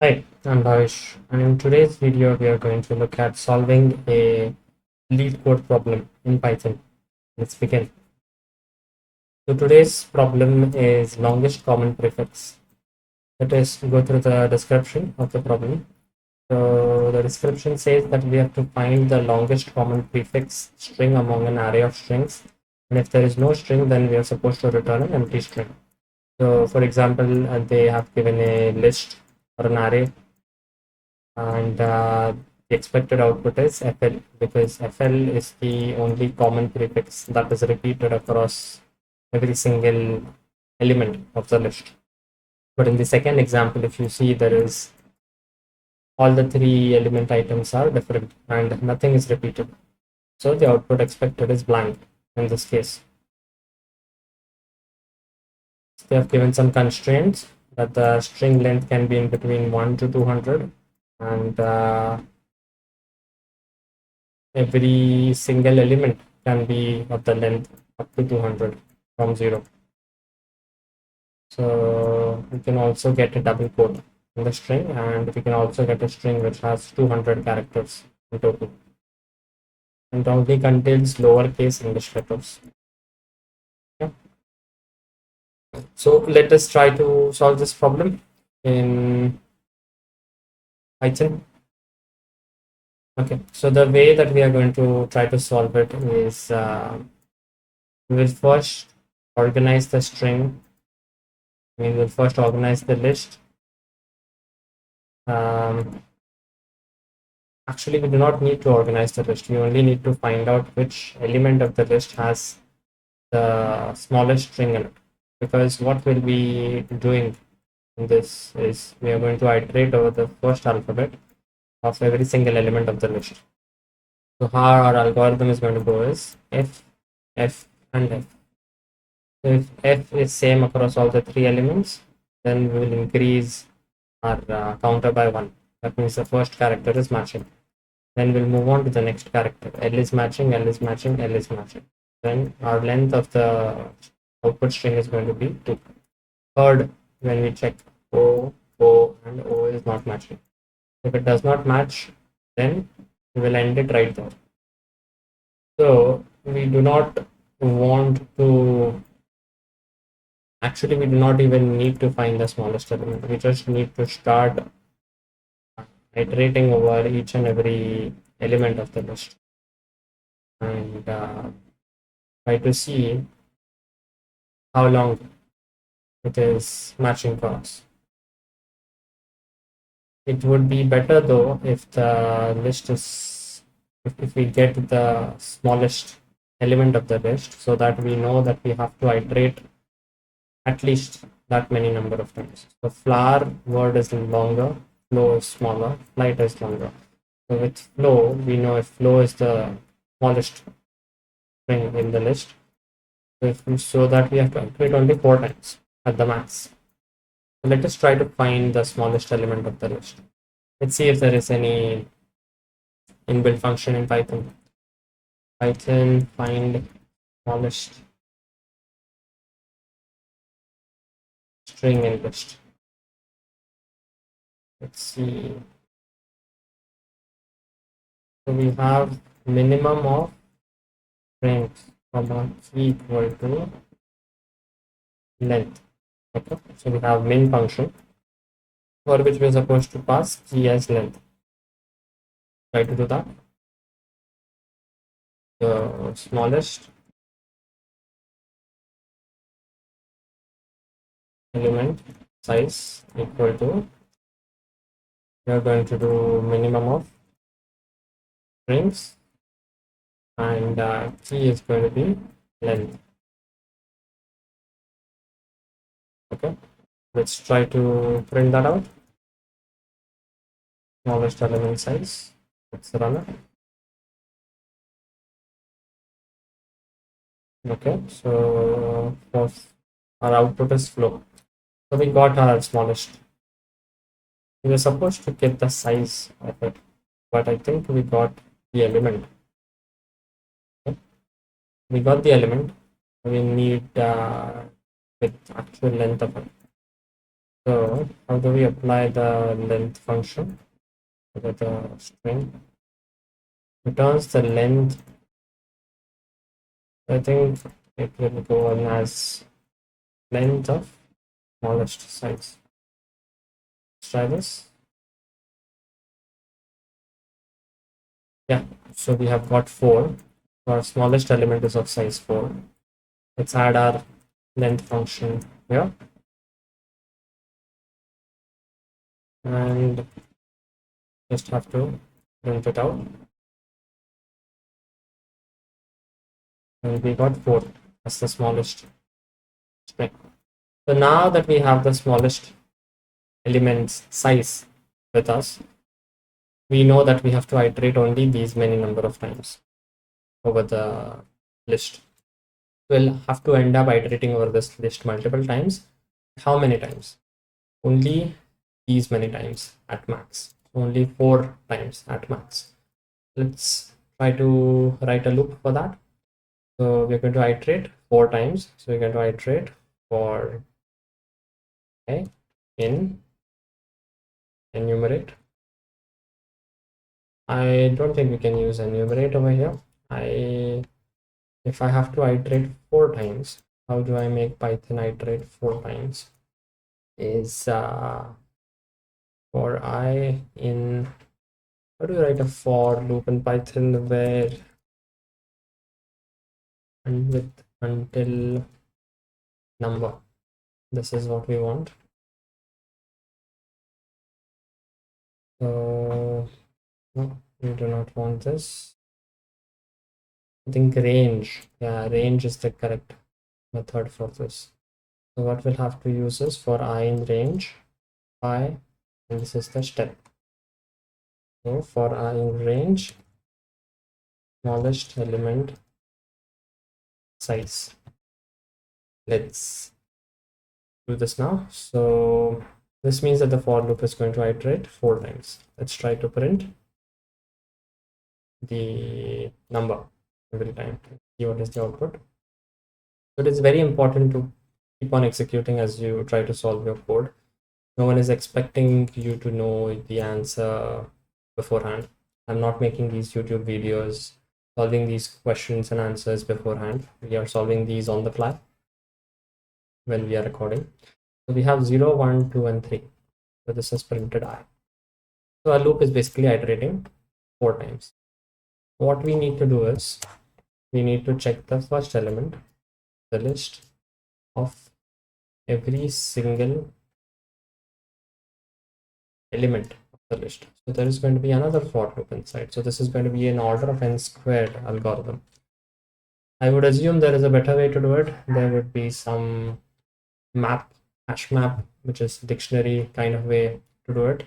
Hi, I'm Bhavish, and in today's video, we are going to look at solving a Leetcode problem in Python. Let's begin. So today's problem is longest common prefix. Let us go through the description of the problem. So the description says that we have to find the longest common prefix string among an array of strings. And if there is no string, then we are supposed to return an empty string. So for example, they have given a list or an array, and the expected output is FL, because FL is the only common prefix that is repeated across every single element of the list. But in the second example, if you see, there is all the three element items are different and nothing is repeated. So the output expected is blank in this case. They have given some constraints that the string length can be in between 1 to 200, and every single element can be of the length up to 200 from 0. So we can also get a double quote in the string, and we can also get a string which has 200 characters in total and only contains lowercase English letters. Yeah. So let us try to solve this problem in Python. Okay, so the way that we are going to try to solve it is we will first organize the string. We will first organize the list. Actually, we do not need to organize the list. We only need to find out which element of the list has the smallest string in it. Because what we'll be doing in this is we are going to iterate over the first alphabet of every single element of the list. So how our algorithm is going to go is F, F, and F. So if F is same across all the three elements, then we will increase our counter by 1. That means the first character is matching. Then we'll move on to the next character. L is matching, L is matching, L is matching. Then our length of the output string is going to be 2. Third, when we check O, O, and O is not matching. If it does not match, then we will end it right there. So we do not want to, actually we do not even need to find the smallest element. We just need to start iterating over each and every element of the list and try to see how long it is matching for us. It would be better though if the list is, if we get the smallest element of the list, so that we know that we have to iterate at least that many number of times. So flower word is longer, flow is smaller, flight is longer. So with flow, we know if flow is the smallest string in the list, so that we have to iterate only 4 times at the max. So let us try to find the smallest element of the list. Let's see if there is any inbuilt function in Python. Python find smallest string in list. Let's see. So we have minimum of strings comma key equal to length. Okay, so we have min function for which we are supposed to pass key as length. Try to do that. The smallest element size equal to, we are going to do minimum of strings, and key is going to be length. Okay, let's try to print that out. Smallest element size. Let's run it. Okay, so our output is flow. So we got our smallest. We were supposed to get the size of it, but I think we got the element. Okay. We got the element. We need with actual length of it. So how do we apply the length function with the string? Returns the length. I think it will go on as length of smallest size. Let's try this. Yeah, so we have got 4. Our smallest element is of size 4. Let's add our length function here. And just have to print it out. And we got 4 as the smallest string. So now that we have the smallest element's size with us, we know that we have to iterate only these many number of times over the list. We'll have to end up iterating over this list multiple times. How many times? Only these many times at max. Only 4 times at max. Let's try to write a loop for that. So we're going to iterate 4 times. So we're going to iterate for I in enumerate. I don't think we can use enumerate over here. If I have to iterate 4 times, how do I make Python iterate 4 times? Is for I in, how do you write a for loop in Python where and with until number? This is what we want. So no, we do not want this. I think range. Yeah, range is the correct method for this. So what we'll have to use is for I in range, I, and this is the step. So for I in range, smallest element size. Let's do this now. So this means that the for loop is going to iterate 4 times. Let's try to print the number every time. See what is the output. So it is very important to keep on executing as you try to solve your code. No one is expecting you to know the answer beforehand. I'm not making these YouTube videos solving these questions and answers beforehand. We are solving these on the fly when we are recording. So we have 0, 1, 2, and 3. So this is printed I. So our loop is basically iterating 4 times. What we need to do is we need to check the first element, the list of every single element of the list. So there is going to be another for loop inside. So this is going to be an order of n squared algorithm. I would assume there is a better way to do it. There would be some map, hash map, which is dictionary kind of way to do it.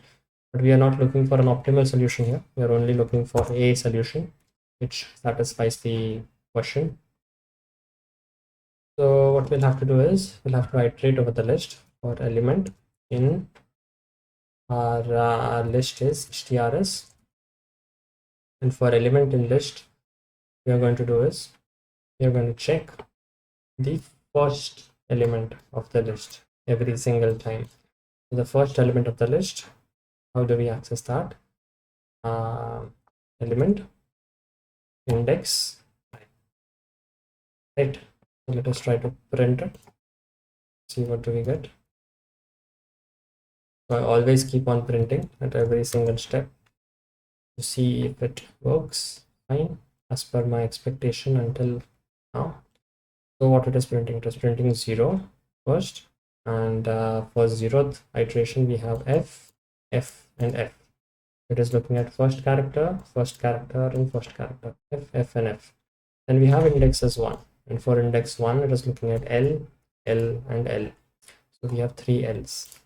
But we are not looking for an optimal solution here. We are only looking for a solution which satisfies the question. So what we'll have to do is we'll have to iterate over the list for element in our list is htrs, and for element in list we are going to do is we are going to check the first element of the list every single time. So the first element of the list, how do we access that? Element index, right? So let us try to print it, see what do we get. So I always keep on printing at every single step to see if it works fine as per my expectation until now. So what it is printing? It is printing 0 first, and for 0th iteration we have f, f, and f. It is looking at first character, and first character, f, f, and f. Then we have index as 1, and for index 1 it is looking at l, l, and l. So we have 3 l's.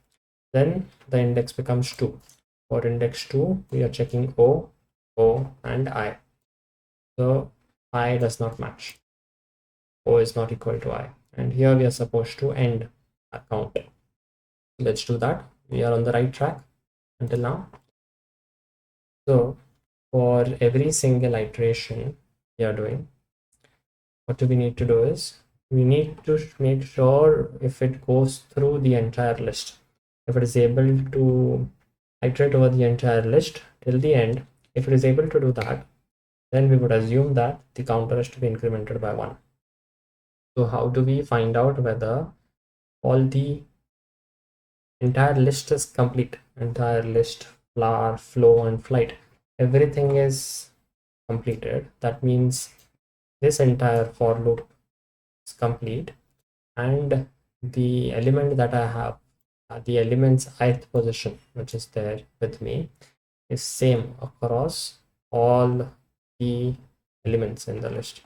Then the index becomes 2. For index 2 we are checking o, o, and I. So I does not match. O is not equal to I, and here we are supposed to end our count. Let's do that. We are on the right track until now. So for every single iteration we are doing, what do we need to do is we need to make sure if it goes through the entire list. if it is able to iterate over the entire list till the end, if it is able to do that, then we would assume that the counter is to be incremented by 1. So how do we find out whether all the entire list is complete? Entire list, flower, flow, and flight, everything is completed. That means this entire for loop is complete, and the element that I have, the element's ith position, which is there with me, is same across all the elements in the list.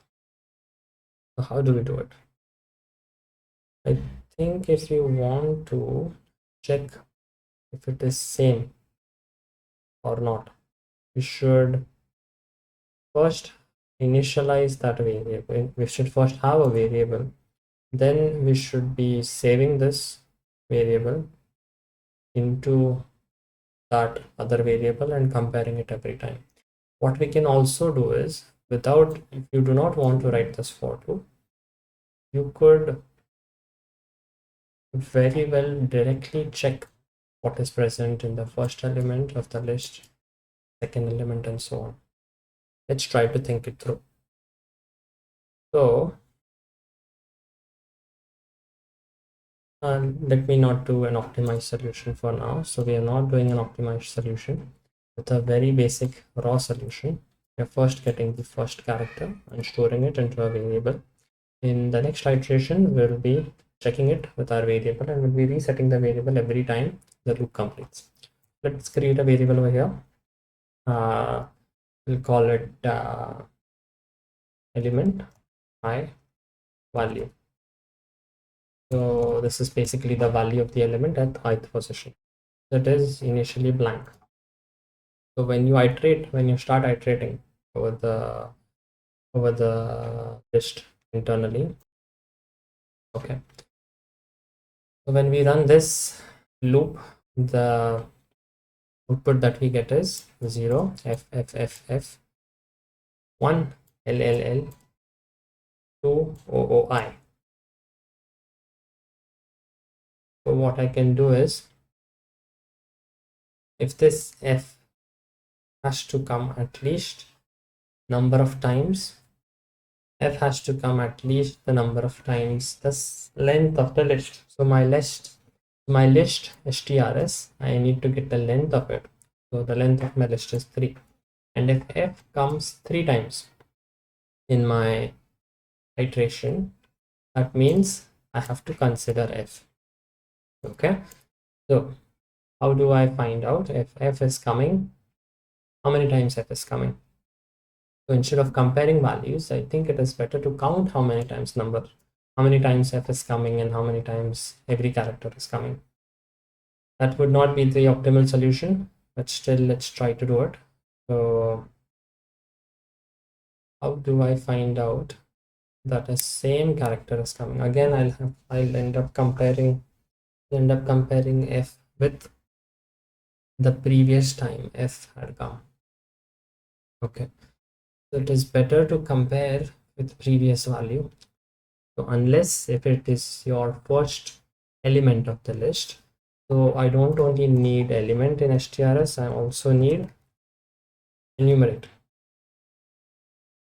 So how do we do it? I think if you want to check if it is same or not, we should first initialize that variable. We should first have a variable, then we should be saving this variable into that other variable and comparing it every time. What we can also do is, without, if you do not want to write this for loop, you could very well directly check what is present in the first element of the list, second element, and so on. Let's try to think it through. So let me not do an optimized solution for now. So we are not doing an optimized solution. With a very basic raw solution, we are first getting the first character and storing it into a variable. In the next iteration, we'll be checking it with our variable, and we'll be resetting the variable every time the loop completes. Let's create a variable over here. We'll call it element I value. So this is basically the value of the element at ith position. That is initially blank. So when you iterate, when you start iterating over the list internally, okay. So when we run this loop, the output that we get is 0 f f f f 1 l l l 2 o o I. So what I can do is, if this f has to come at least number of times, f has to come at least the number of times the length of the list. So my list strs, I need to get the length of it. So the length of my list is 3, and if f comes 3 times in my iteration, that means I have to consider f. Okay, so how do I find out if f is coming, how many times f is coming? So instead of comparing values, I think it is better to count how many times f is coming and how many times every character is coming. That would not be the optimal solution, but still let's try to do it. So how do I find out that a same character is coming? Again, I'll end up comparing f with the previous time f had come. Okay, so it is better to compare with previous value. So unless if it is your first element of the list, so I don't only need element in strs, I also need enumerate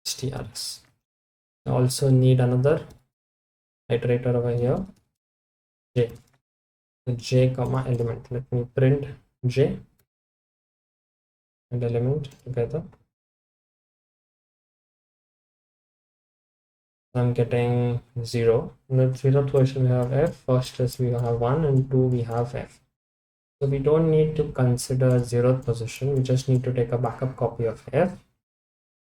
strs. I also need another iterator over here, j. So j comma element. Let me print j and element together. I'm getting 0. In the 0th position we have f, first is we have 1, and 2 we have f. So we don't need to consider 0th position, we just need to take a backup copy of f.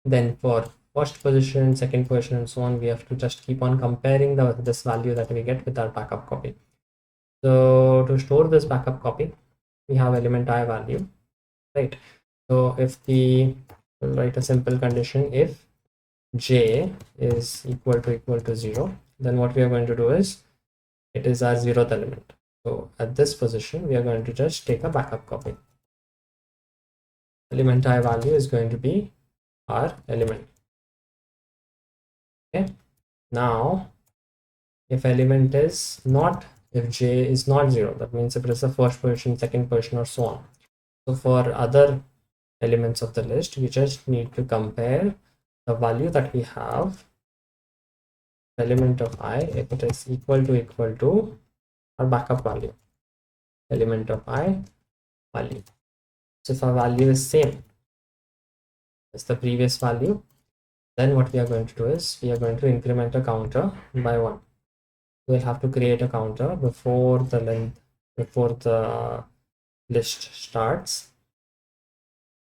Then for first position, second position, and so on, we have to just keep on comparing this value that we get with our backup copy. So to store this backup copy, we have element I value, right? So if we'll write a simple condition, if j is equal to 0, then what we are going to do is, it is our 0th element. So at this position, we are going to just take a backup copy. Element I value is going to be our element. Okay. Now, if element is not If j is not 0, that means if it is the first position, second position, or so on. So for other elements of the list, we just need to compare the value that we have, element of I, if it is equal to our backup value, element of I value. So if our value is same as the previous value, then what we are going to do is we are going to increment a counter by 1. We'll have to create a counter before the list starts,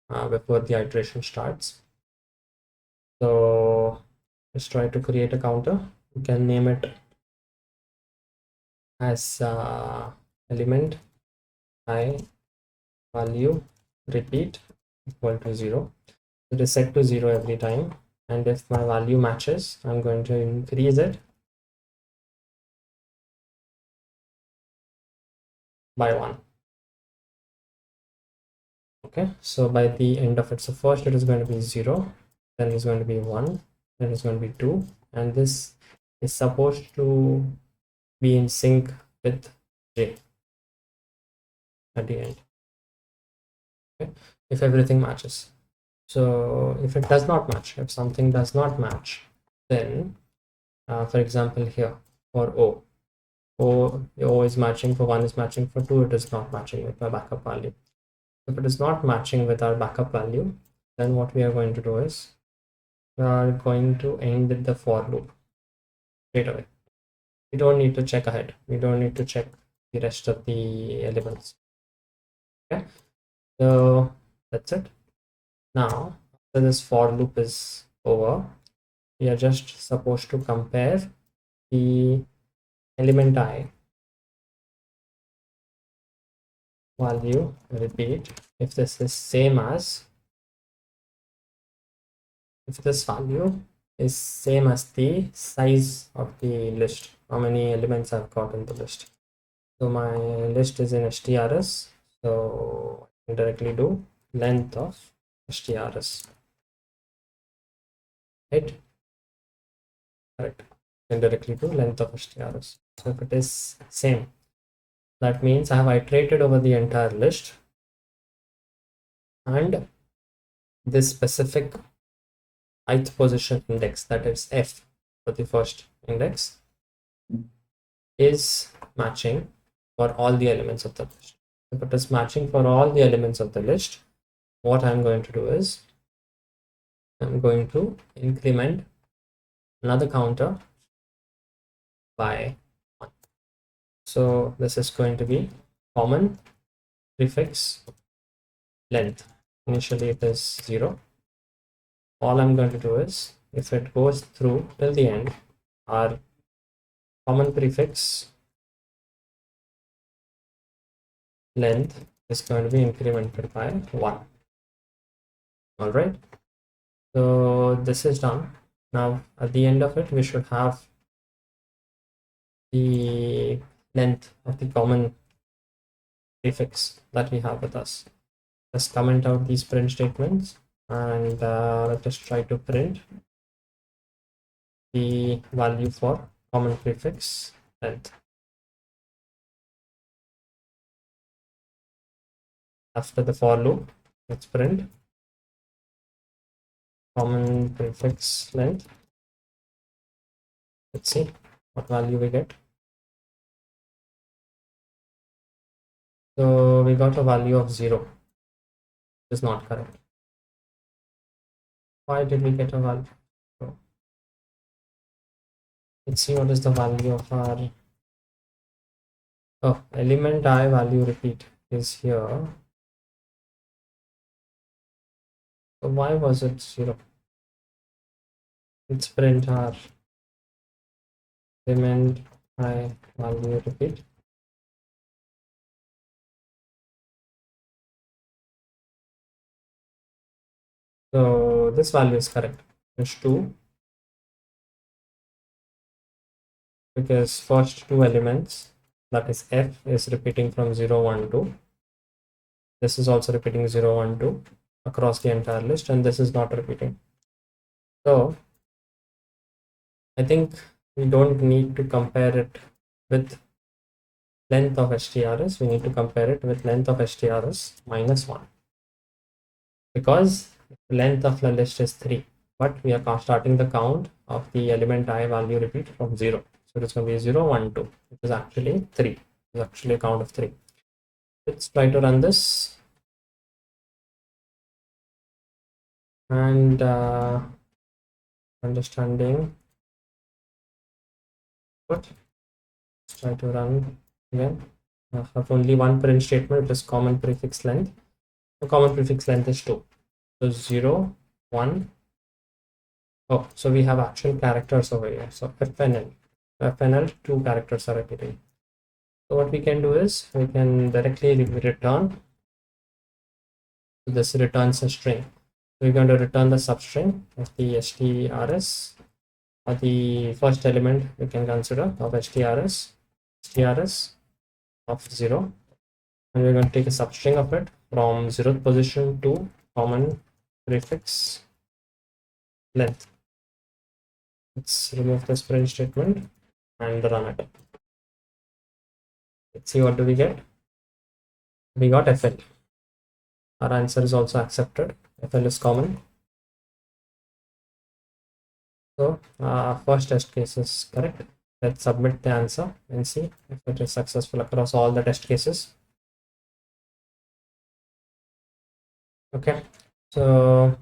before the iteration starts. So let's try to create a counter. You can name it as element I value repeat equal to 0. It is set to 0 every time, and if my value matches, I'm going to increase it by 1. Okay, so by the end of it, so first it is going to be 0, then it's going to be 1, then it's going to be 2, and this is supposed to be in sync with j at the end. Okay, if everything matches. So if it does not match, if something does not match, then for example here for O is matching for 1, is matching for 2, it is not matching with my backup value. If it is not matching with our backup value, then what we are going to do is we are going to end with the for loop straight away. We don't need to check ahead. We don't need to check the rest of the elements. Okay, so that's it. Now, after this for loop is over, we are just supposed to compare the element I value repeat if this is same as, if this value is same as the size of the list, how many elements I've got in the list. So my list is in strs, so I can directly do length of strs, right? Correct. I can directly do length of strs. So if it is same, that means I have iterated over the entire list, and this specific ith position index, that is f for the first index, is matching for all the elements of the list. If it is matching for all the elements of the list, what I'm going to do is I'm going to increment another counter by 1. So this is going to be common prefix length. Initially it is 0. All I'm going to do is, if it goes through till the end, our common prefix length is going to be incremented by 1. All right, so this is done. Now at the end of it, we should have the length of the common prefix that we have with us. Let's comment out these print statements, and let us try to print the value for common prefix length. After the for loop, let's print common prefix length. Let's see what value we get. So we got a value of 0, which is not correct. Why did we get a value? Let's see what is the value of our element I value repeat is here. So why was it 0? Let's print our element I value repeat. So this value is correct. It's 2, because first two elements, that is f, is repeating from 0, 1, 2. This is also repeating 0, 1, 2 across the entire list, and this is not repeating. So I think we don't need to compare it with length of strs, we need to compare it with length of strs minus 1, because length of the list is 3, but we are starting the count of the element I value repeat from 0. So it's going to be 0, 1, 2, which is actually 3. It's actually a count of 3. Let's try to run this. And understanding what? Let's try to run again. I have only one print statement, which is common prefix length. The common prefix length is 2. So 0, 1. Oh, so we have actual characters over here. So FNL, 2 characters are repeating. So what we can do is we can directly return. This returns a string. We're going to return the substring of the strs, or the first element we can consider of strs of 0, and we're going to take a substring of it from 0th position to common prefix length. Let's remove this print statement and run it. Let's see, what do we get? We got FL. Our answer is also accepted. FL is common. So first test case is correct. Let's submit the answer and see if it is successful across all the test cases. Okay, so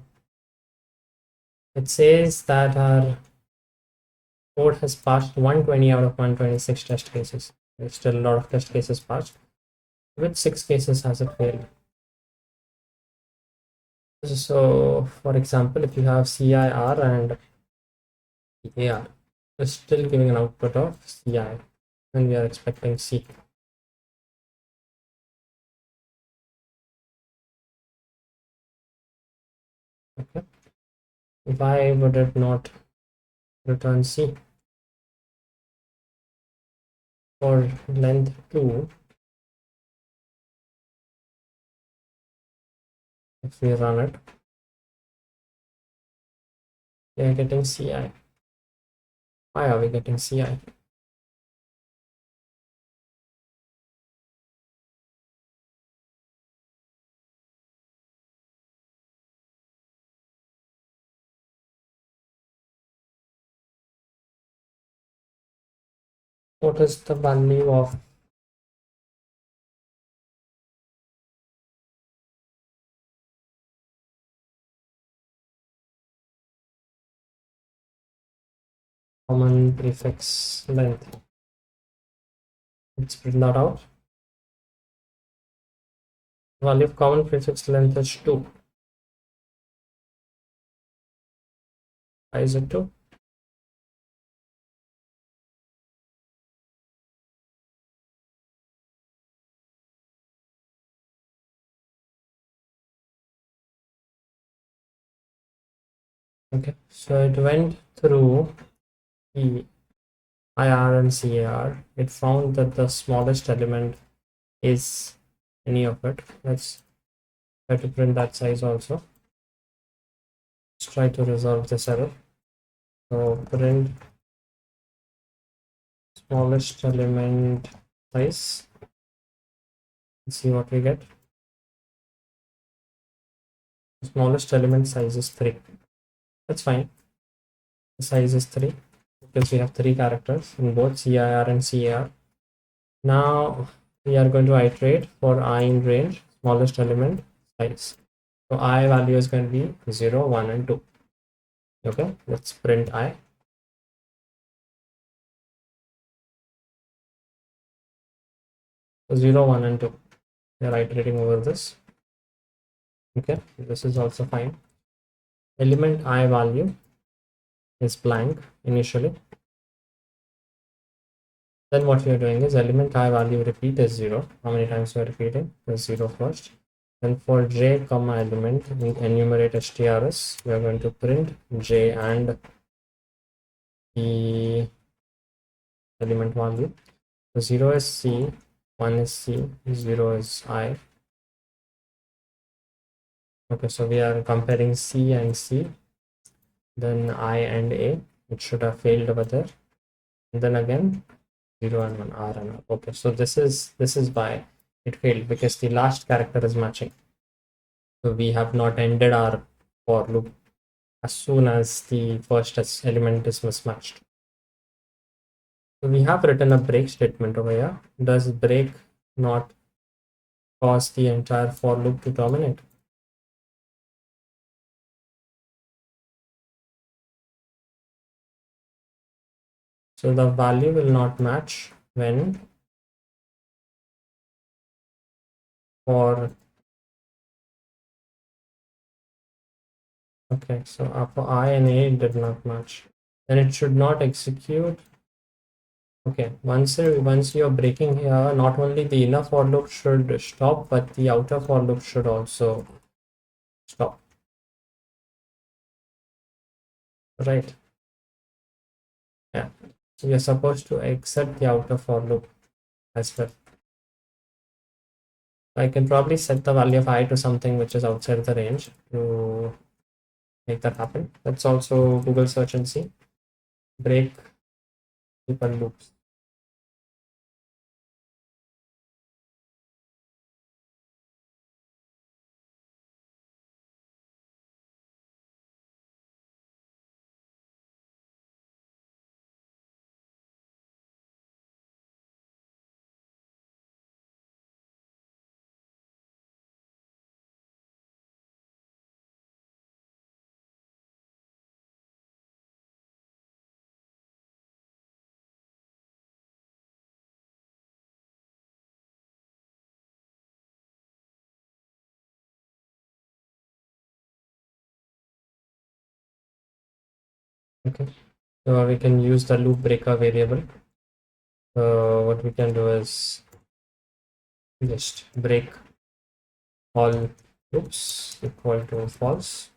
it says that our code has passed 120 out of 126 test cases. There's still a lot of test cases passed. Which 6 cases has it failed? So for example, if you have CIR and AR, it's still giving an output of CI, and we are expecting C. Okay, why would it not return C? For length 2, if we run it, we are getting CI. Why are we getting CI? What is the value of common prefix length? Let's print that out. Value of common prefix length is 2. Why is it 2? Okay, so it went through the IR and CAR. It found that the smallest element is any of it. Let's try to print that size also. Let's try to resolve this error. So print smallest element size. Let's see what we get. The smallest element size is 3. That's fine. The size is 3 because we have 3 characters in both CIR and CAR. Now we are going to iterate for I in range, smallest element size. So I value is going to be 0, 1, and 2. Okay, let's print I. So 0, 1, and 2. We are iterating over this. Okay, this is also fine. Element I value is blank initially. Then what we are doing is element I value repeat is 0. How many times we are repeating? Is 0 first. And for j comma element in enumerate strs, we are going to print j and the element value. So 0 is C, 1 is C, 0 is I. Okay, so we are comparing C and C, then I and A, which should have failed over there. And then again, 0 and 1, R and R. Okay, so this is why it failed, because the last character is matching. So we have not ended our for loop as soon as the first element is mismatched. So we have written a break statement over here. Does break not cause the entire for loop to terminate? So the value will not match when for, okay, so for I and A it did not match. Then it should not execute. Okay, once you're breaking here, not only the inner for loop should stop, but the outer for loop should also stop. Right. Yeah. So you're supposed to exit the outer for loop as well. I can probably set the value of I to something which is outside the range to make that happen. Let's also Google search and see. Break people loops. Okay. So we can use the loop breaker variable. What we can do is just break all loops equal to false.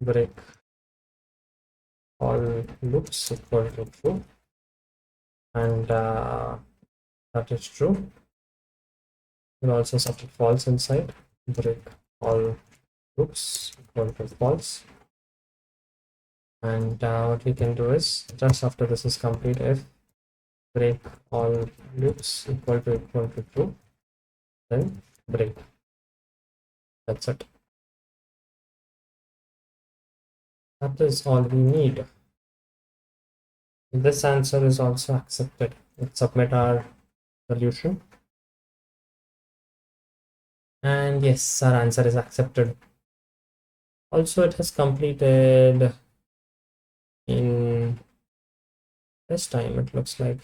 Break all loops equal to true, and that is true. We'll also set it false inside. Break all loops equal to false. And what we can do is, just after this is complete, if break all loops equal to true, then break. That's it. That is all we need. This answer is also accepted. Let's submit our solution. And yes, our answer is accepted. Also, it has completed in this time. It looks like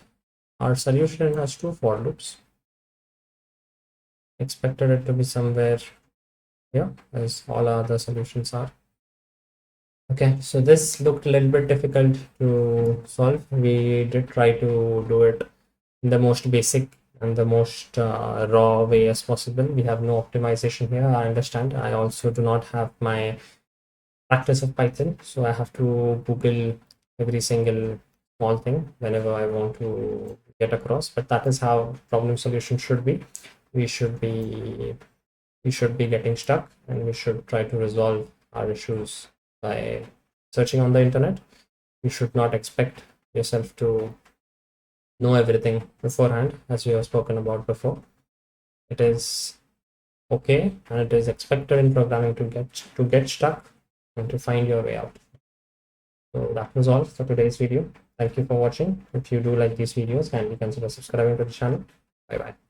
our solution has 2 for loops. Expected it to be somewhere here, as all other solutions are. Okay, so this looked a little bit difficult to solve. We did try to do it in the most basic and the most raw way as possible. We have no optimization here, I understand. I also do not have my practice of Python, so I have to Google every single small thing whenever I want to get across. But that is how problem solution should be. We should be getting stuck, and we should try to resolve our issues by searching on the internet. You should not expect yourself to know everything beforehand, as we have spoken about before. It is okay, and it is expected in programming to get stuck and to find your way out. So that was all for today's video. Thank you for watching. If you do like these videos, kindly consider subscribing to the channel. Bye bye.